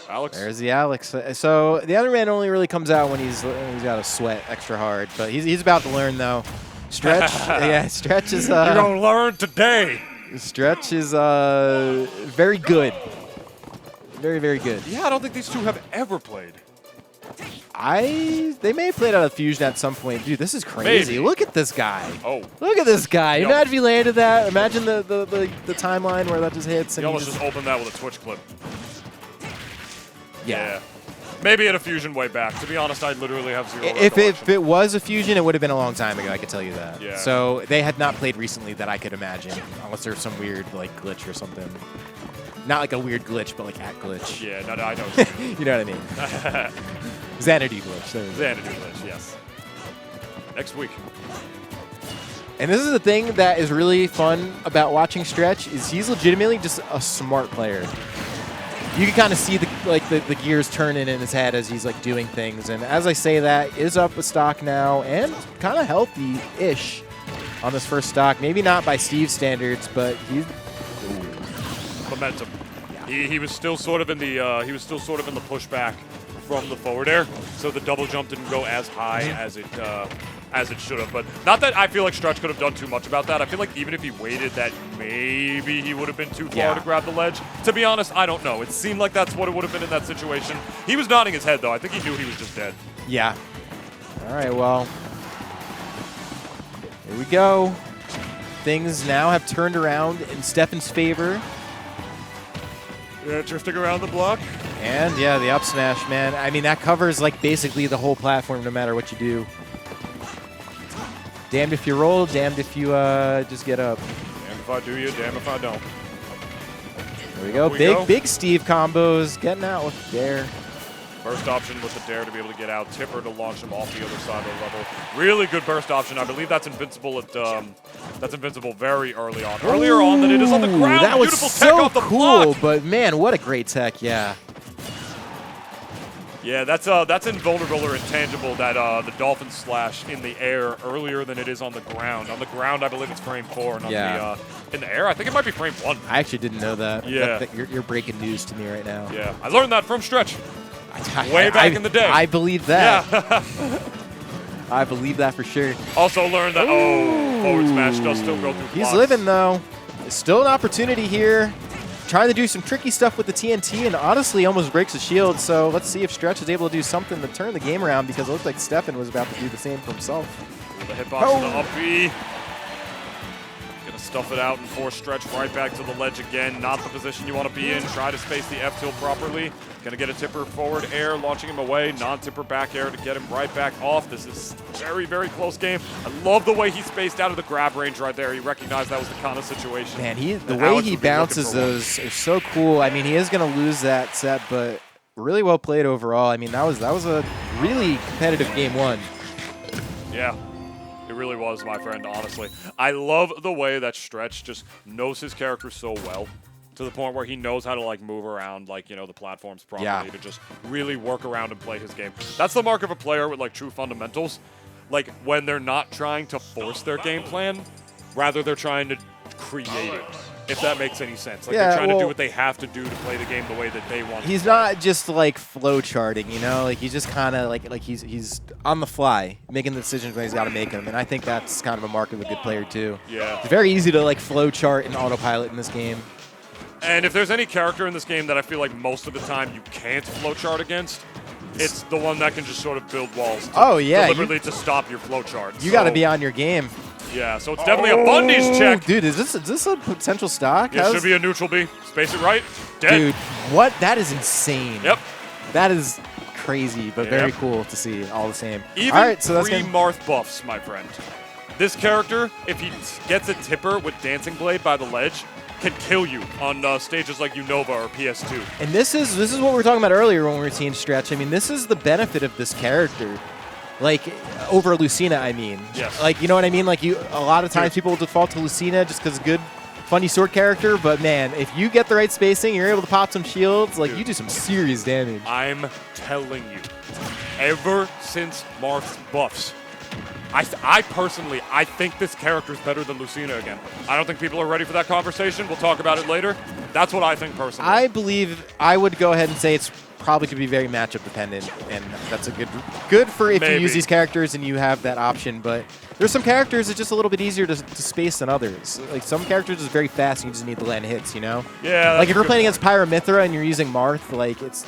Alex. There's the Alex. So the other man only really comes out when he's got to sweat extra hard. But he's about to learn, though. Stretch, yeah, Stretch is... You're going to learn today. Stretch is very good. Very, very good. Yeah, I don't think these two have ever played. They may have played out of Fusion at some point. Dude, this is crazy. Maybe. Look at this guy. Oh. Look at this guy. Yep. Imagine if he landed that. Imagine the timeline where that just hits. He And almost just opened that with a Twitch clip. Yeah. Maybe at a Fusion way back. To be honest, I literally have zero If it was a Fusion, it would have been a long time ago, I could tell you that. Yeah. So they had not played recently that I could imagine, unless there's some weird glitch or something. Not like a weird glitch, but like at glitch. Yeah, no, I know. You know what I mean? Xanadu glitch. Xanadu glitch, yes. Next week. And this is the thing that is really fun about watching Stretch is he's legitimately just a smart player. You can kind of see the gears turning in his head as he's like doing things. And as I say that, is up a stock now and kind of healthy-ish on this first stock. Maybe not by Steve's standards, but he's momentum. Yeah. He was still sort of in the pushback from the forward air, so the double jump didn't go as high as it should have. But not that I feel like Stretch could have done too much about that. I feel like even if he waited, that maybe he would have been too far to grab the ledge. To be honest, I don't know. It seemed like that's what it would have been in that situation. He was nodding his head, though. I think he knew he was just dead. Yeah. All right, well, here we go. Things now have turned around in Steffen's favor. Yeah, drifting around the block. And, yeah, the up smash, man. I mean, that covers, like, basically the whole platform no matter what you do. Damned if you roll, damned if you just get up. Damn if I do you, damn if I don't. There we go. Big Steve combos. Getting out with Dare. First option with the Dare to be able to get out. Tipper to launch him off the other side of the level. Really good burst option. I believe that's invincible at very early on. Earlier on than it is on the ground. That was Beautiful so tech off the cool, block. but man, what a great tech, yeah. Yeah, that's invulnerable or intangible that the Dolphin slash in the air earlier than it is on the ground. On the ground, I believe it's frame 4, and on in the air, I think it might be frame 1. I actually didn't know that. Yeah. You're breaking news to me right now. Yeah, I learned that from Stretch. Way back in the day. I believe that. Yeah. I believe that for sure. Also learned that, forward smash does still go through He's blocks. living, though. There's still an opportunity here. Trying to do some tricky stuff with the TNT and honestly almost breaks the shield. So let's see if Stretch is able to do something to turn the game around because it looks like Steffen was about to do the same for himself. The hitbox and the up B. Gonna stuff it out and force Stretch right back to the ledge again. Not the position you want to be in. Try to space the F tilt properly. Gonna get a tipper forward air, launching him away. Non-tipper back air to get him right back off. This is very, very close game. I love the way he spaced out of the grab range right there. He recognized that was the kind of situation. Man, the way he bounces those is so cool. I mean, he is gonna lose that set, but really well played overall. I mean, that was a really competitive game 1. Yeah. It really was, my friend, honestly. I love the way that Stretch just knows his character so well, to the point where he knows how to like move around like, the platforms properly to just really work around and play his game. That's the mark of a player with like true fundamentals. Like when they're not trying to force their game plan, rather they're trying to create it. If that makes any sense. Like they're trying to do what they have to do to play the game the way that they want to. He's not just like flow charting, Like he's just kind of like he's on the fly, making the decisions when he's got to make them. And I think that's kind of a mark of a good player too. Yeah. It's very easy to like flow chart and autopilot in this game. And if there's any character in this game that I feel like most of the time you can't flowchart against, it's the one that can just sort of build walls. Deliberately to stop your flowchart. You got to be on your game. Yeah, so it's definitely a Bundy's check. Dude, is this a potential stock? It should be a neutral B. Space it right. Dead. Dude, what? That is insane. Yep. That is crazy, but very cool to see all the same. Even all right, so that's 3 Marth buffs, my friend. This character, if he gets a tipper with Dancing Blade by the ledge, can kill you on stages like Unova or PS2. And this is what we were talking about earlier when we were seeing Stretch. I mean, this is the benefit of this character. Like, over Lucina, I mean. Yes. Like, you know what I mean? Like, a lot of times people will default to Lucina just because good, funny sword character. But, man, if you get the right spacing, you're able to pop some shields, like, you do some serious damage. I'm telling you, ever since Marth's buffs, I personally think this character is better than Lucina again. I don't think people are ready for that conversation. We'll talk about it later. That's what I think personally. I believe I would go ahead and say it's probably could be very matchup dependent, and that's a good for if you use these characters and you have that option. But there's some characters that's just a little bit easier to space than others. Like some characters is very fast and you just need to land hits, you know? Yeah. Like if you're playing against Pyramithra and you're using Marth, like it's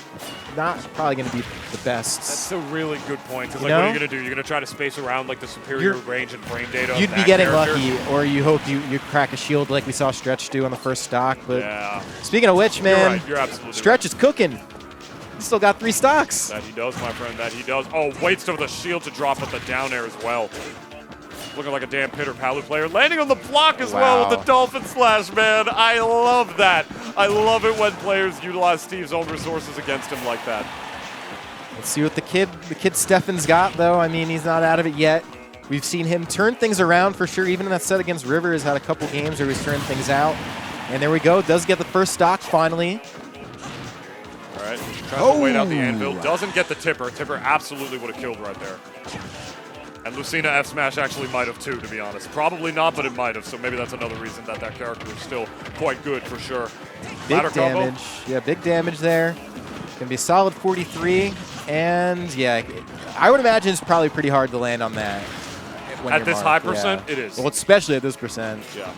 not probably going to be the best. That's a really good point. Because like, what are you going to do? You're going to try to space around like the superior range and frame data. You'd be getting lucky, or you hope you crack a shield like we saw Stretch do on the first stock. But yeah. Speaking of which, man, right. You're absolutely Stretch right. is cooking. He's still got 3 stocks. That he does, my friend. That he does. Oh, waits for the shield to drop with the down air as well. Looking like a damn Pitter Palu player. Landing on the block as well with the Dolphin Slash, man. I love that. I love it when players utilize Steve's own resources against him like that. Let's see what the kid Steffen's got, though. I mean, he's not out of it yet. We've seen him turn things around for sure. Even in that set against Rivers, had a couple games where he's turned things out. And there we go. Does get the first stock finally. All right. Tries to wait out the anvil. Doesn't get the tipper. Tipper absolutely would have killed right there. And Lucina F Smash actually might have too, to be honest. Probably not, but it might have. So maybe that's another reason that that character is still quite good for sure. Big damage. Yeah, big damage there. Gonna be a solid 43. And yeah, I would imagine it's probably pretty hard to land on that. At this high percent, it is. Well, especially at this percent. Yeah.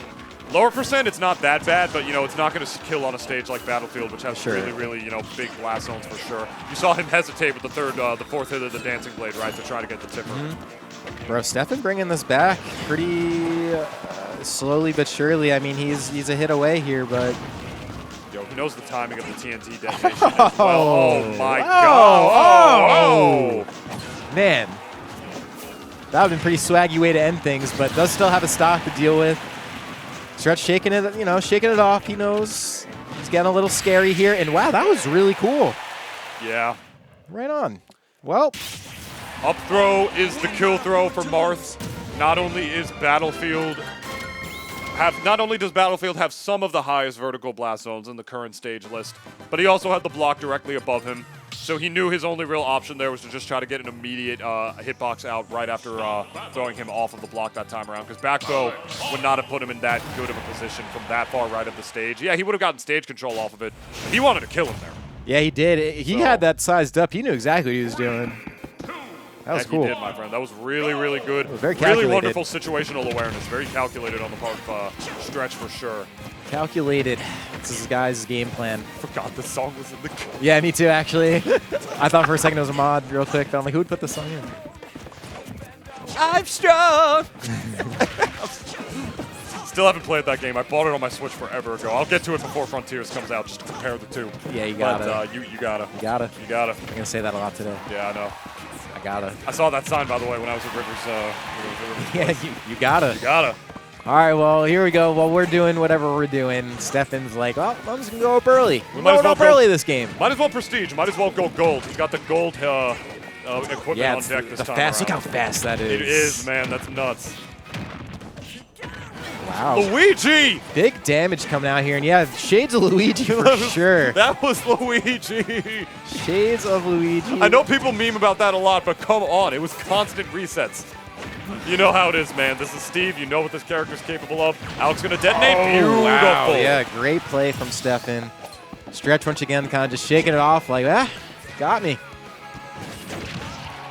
Lower percent, it's not that bad, but, you know, it's not going to kill on a stage like Battlefield, which has really, really, you know, big blast zones for sure. You saw him hesitate with the fourth hit of the Dancing Blade, right, to try to get the tipper. Bro, Steffen bringing this back pretty slowly but surely. I mean, he's a hit away here, but... Yo, he knows the timing of the TNT detonation as well. Oh, my God. Oh! Man. That would have been a pretty swaggy way to end things, but does still have a stock to deal with. Stretch shaking it, you know, shaking it off. He knows he's getting a little scary here. And wow, that was really cool. Yeah. Right on. Well. Up throw is the kill throw for Marth. Not only does Battlefield have some of the highest vertical blast zones in the current stage list, but he also had the block directly above him. So he knew his only real option there was to just try to get an immediate hitbox out right after throwing him off of the block that time around. Because back throw would not have put him in that good of a position from that far right of the stage. Yeah, he would have gotten stage control off of it. But he wanted to kill him there. Yeah, he did. He had that sized up. He knew exactly what he was doing. That was cool. He did, my friend. That was really, really good. Very calculated. Really wonderful situational awareness. Very calculated on the part of Stretch for sure. Calculated. This is this guy's game plan. Forgot the song was in the game. Yeah, me too, actually. I thought for a second it was a mod real quick, but I'm like, who would put this song in? I'm strong! Still haven't played that game. I bought it on my Switch forever ago. I'll get to it before Frontiers comes out just to compare the two. Yeah, you gotta. But you gotta. You gotta. You gotta. I'm gonna say that a lot today. Yeah, I know. I gotta. I saw that sign, by the way, when I was at Rivers. Yeah, you gotta. You gotta. All right, well, here we go. While we're doing whatever we're doing, Steffen's like, oh, I'm just going to go up early. We're going up early this game. Might as well prestige. Might as well go gold. He's got the gold equipment on deck this time around. Look how fast that is. It is, man. That's nuts. Wow. Luigi! Big damage coming out here. And yeah, shades of Luigi for sure. That was Luigi. Shades of Luigi. I know people meme about that a lot, but come on. It was constant resets. You know how it is, man. This is Steve. You know what this character's capable of. Alex going to detonate. Beautiful. Wow. Yeah, great play from Steffen. Stretch once again, kind of just shaking it off like, got me.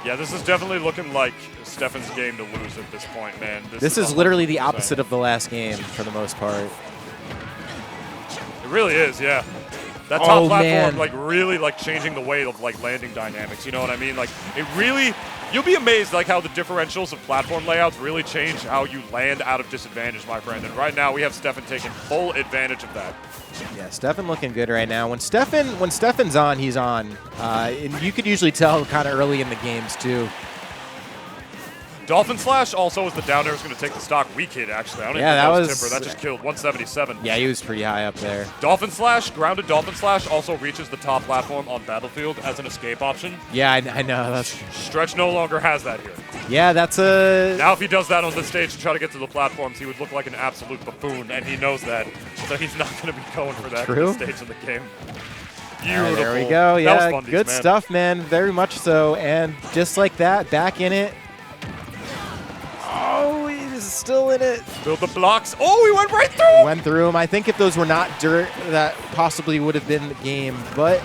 Yeah, this is definitely looking like Steffen's game to lose at this point, man. This is literally the opposite of the last game for the most part. It really is, yeah. That top platform, like, really, like, changing the way of, like, landing dynamics. You know what I mean? Like, it really... You'll be amazed, like, how the differentials of platform layouts really change how you land out of disadvantage, my friend. And right now, we have Steffen taking full advantage of that. Yeah, Steffen looking good right now. When Steffen's on, he's on. And you could usually tell kind of early in the games, too. Dolphin Slash also is the down air is going to take the stock. Weak hit, actually. I don't even think that was Tipper. That just killed 177. Yeah, he was pretty high up there. Dolphin Slash, grounded Dolphin Slash, also reaches the top platform on Battlefield as an escape option. Yeah, I know. That's... Stretch no longer has that here. Yeah, that's a... Now if he does that on the stage to try to get to the platforms, he would look like an absolute buffoon, and he knows that. So he's not going to be going for that on the stage of the game. Beautiful. Right, there we go. Yeah, good stuff, man. Very much so. And just like that, back in it. Oh, he's still in it. Build the blocks. Oh, he went right through. Went through him. I think if those were not dirt, that possibly would have been the game. But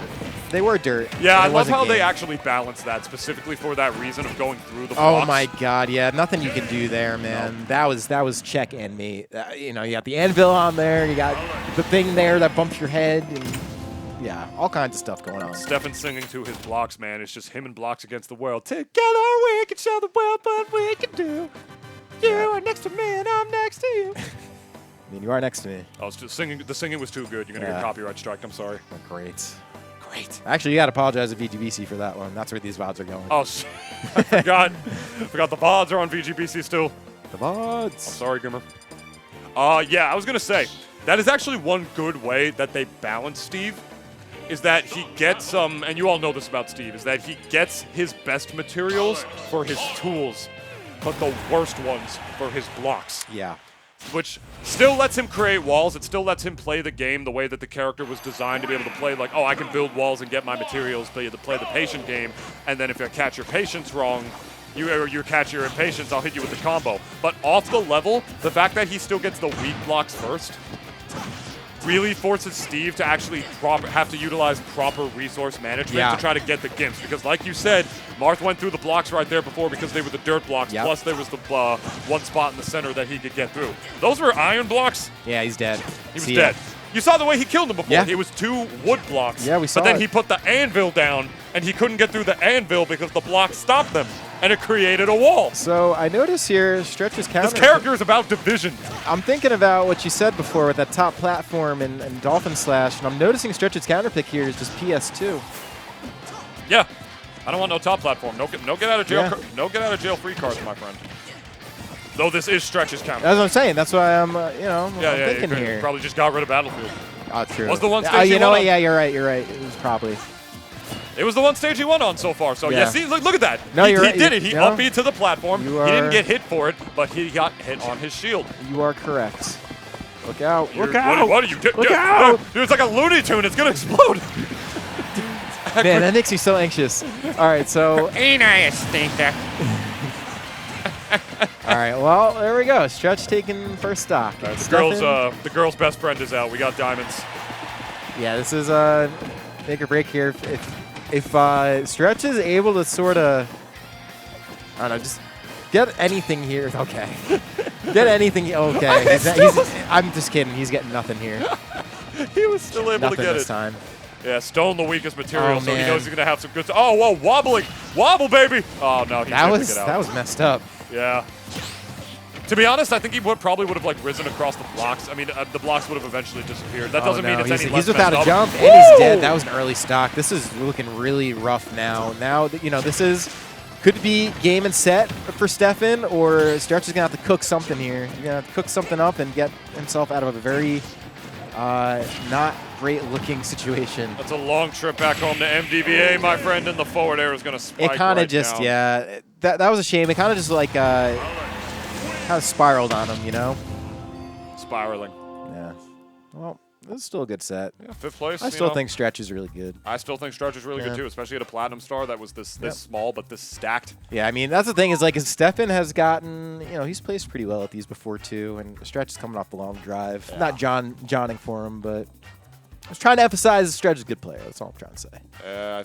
They were dirt. Yeah, I love wasn't how they game. actually balanced that specifically for that reason of going through the Oh blocks. my God! Yeah, nothing you can do there, man. That was check and mate. You know, you got the anvil on there. You got the thing there that bumps your head, and yeah, all kinds of stuff going on. Steffen singing to his blocks, man. It's just him and blocks against the world. Together we can show the world what we can do. You are next to me and I'm next to you. I mean, you are next to me. I was just singing. The singing was too good. You're gonna get copyright strike. I'm sorry. Oh, great. Actually, you got to apologize to VGBC for that one. That's where these VODs are going. Oh, I forgot. Forgot the VODs are on VGBC still. The VODs. I'm sorry, Grimmer. Yeah, I was gonna say that is actually one good way that they balance Steve. Is that he gets and you all know this about Steve, is that he gets his best materials for his tools, but the worst ones for his blocks. Yeah. Which still lets him create walls. It still lets him play the game the way that the character was designed to be able to play. Like, oh, I can build walls and get my materials, but you have to play the patient game. And then if I catch your patience wrong, you catch your impatience, I'll hit you with the combo. But off the level, the fact that he still gets the weak blocks first really forces Steve to actually have to utilize proper resource management to try to get the gimps. Because like you said, Marth went through the blocks right there before because they were the dirt blocks, plus there was the one spot in the center that he could get through. Those were iron blocks. Yeah, he's dead. He was dead. You saw the way he killed him before. Yeah. It was 2 wood blocks. Yeah, we saw But then it. he put the anvil down, and he couldn't get through the anvil because the blocks stopped them, and it created a wall. So I notice here, Stretch's counter. This character is about division. I'm thinking about what you said before with that top platform and Dolphin Slash, and I'm noticing Stretch's counter pick here is just PS2. Yeah. I don't want no top platform. No get out of jail. No get out of jail free cards, my friend. Though this is Stretch's counter. That's what I'm saying. That's why I'm, I'm thinking you here. probably just got rid of Battlefield. Oh, true. Was the one stage you he know won what? on. Yeah, you're right. You're right. It was probably. It was the one stage he won on so far. So yeah, see, look at that. No, he you're right. did it. He No. up B to the platform. He didn't get hit for it, but he got hit on his shield. You are correct. Look out. Look What out. are you doing? Look out. Dude, it's like a Looney Tune. It's going to explode. Man, that makes me so anxious. All right, so. Ain't I a stinker? All right, well, there we go. Stretch taking first stock. The girl's best friend is out. We got diamonds. Yeah, this is make or break here. If Stretch is able to sort of, I don't know, just get anything here. Okay. Get anything. Okay. I'm just kidding. He's getting nothing here. He was still able to get this it. time. Yeah, stone the weakest material, so he man. knows he's going to have some good. Oh, whoa, wobbling. Wobble, baby. Oh, no. That was messed up. Yeah. To be honest, I think he probably would have like risen across the blocks. I mean, the blocks would have eventually disappeared. That doesn't mean it's any less he's without messed a up. jump, and he's dead. That was an early stock. This is looking really rough now. Now, this could be game and set for Steffen, or Stretch is going to have to cook something here. He's going to have to cook something up and get himself out of a very not great-looking situation. That's a long trip back home to MDVA, my friend, and the forward air is going to spike It kind of right just, down. yeah, that was a shame. It kind of just like kind of spiraled on him, you know? Spiraling. Yeah. Well, this is still a good set. Yeah, 5th place. I still think Stretch is really good. I still think Stretch is really good too, especially at a Platinum Star that was this small but this stacked. Yeah, I mean, that's the thing is, like, Steffen has gotten, he's placed pretty well at these before, too, and Stretch is coming off the long drive. Yeah. Not Johnning for him, but I was trying to emphasize Stretch is a good player. That's all I'm trying to say. I think